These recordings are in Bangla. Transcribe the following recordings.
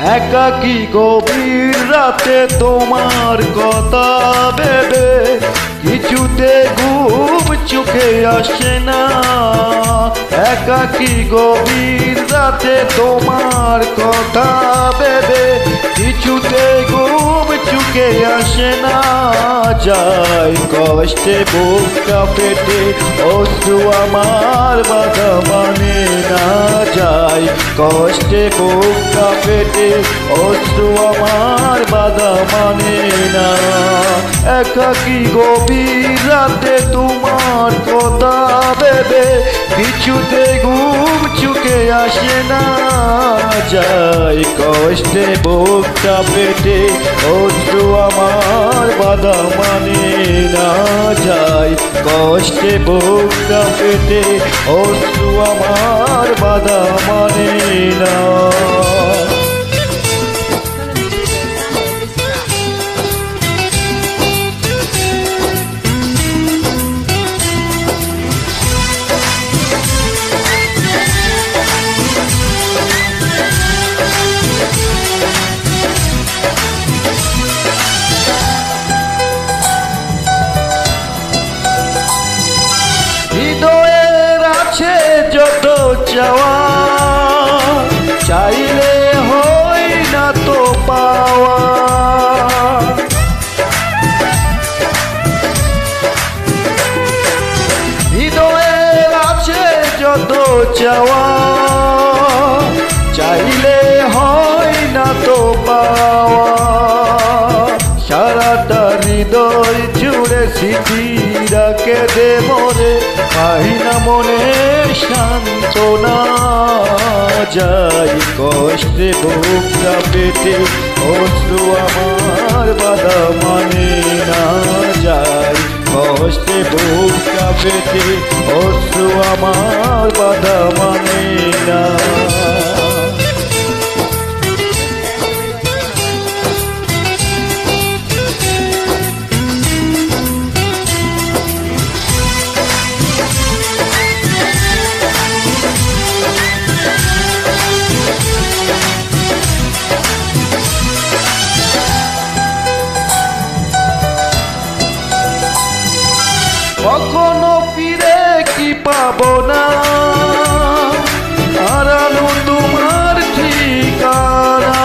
একাকী গভীর রাতে তোমার কথা ভেবে কিছুতে ঘুম চোখে আসে না। একাকী গভীর রাতে তোমার কথা ভেবে কিছুতে ঘুম চোখে আসে না। যাই কষ্টে বুকটা পেটে অশ্রু আমার বাধা মানে না। যাই কষ্টে বুকটা পেটে অশ্রু আমার বাধা মানে না। একাকী গভীর রাতে তোমার কথা ভেবে কিছুতে ঘুম চোখে আসে না। যাই কষ্টে বুকটা পেটে অশ্রু আমার বাধা মানে না। যাই কষ্টে বুকটা পেটে অশ্রু আমার বাধা মানে না। হৃদয়ের আছে যত চাওয়া, চাইলে হয় না তো পাওয়া। হৃদয়ের আছে যত চাওয়া, চাইলে হয় না তো পাওয়া। সারাটা হৃদয় জুড়ে স্মৃতি রাখে দে মরে, পাই না মনে সান্ত্বনা। যাই কষ্টে বুকটা পেটে অশ্রু আমার বাধা মানে না। যাই কষ্টে বুকটা পেটে অশ্রু আমার বাধা মানে না। কখনো ফিরে কি পাবো না, হারানো তোমার ঠিকানা।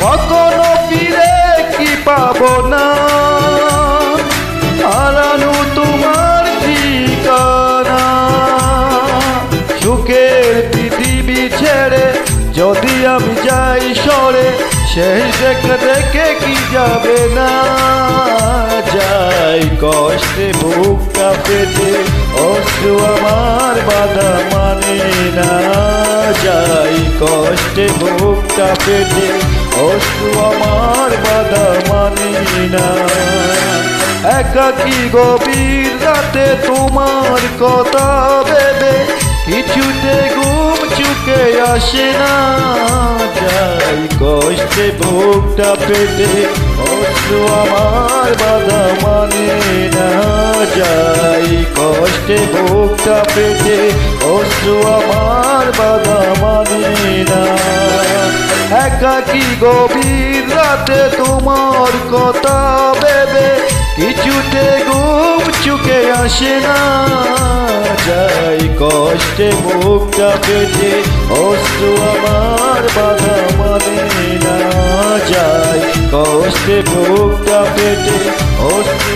কখনো ফিরে কি পাবো না, হারানো তোমার ঠিকানা। সুখের পৃথিবী ছেড়ে যদি আমি যাই সরে, সেই দেখে কি যাবে না। যাই কষ্টে বুকটা পেটে অশ্রু আমার বাধা মানে না। যাই কষ্টে বুকটা পেটে অশ্রু আমার বাধা মানে না। একাকী গভীর রাতে তোমার কথা ভেবে কিছুতে ঘুম চোখে আসে না। যাই কষ্টে বুকটা পেটে অশ্রু আমার বাধা মানে না। যাই কষ্টে বুকটা পেটে অশ্রু আমার বাধা মানে না। একাকী গভীর রাতে তোমার কথা ভেবে কিছুতে ঘুম চোখে আসে না। যাই কষ্টে বুকটা পেটে অশ্রু আমার বাধা মানে না। যাই কষ্টে বুকটা পেটে অশ্রু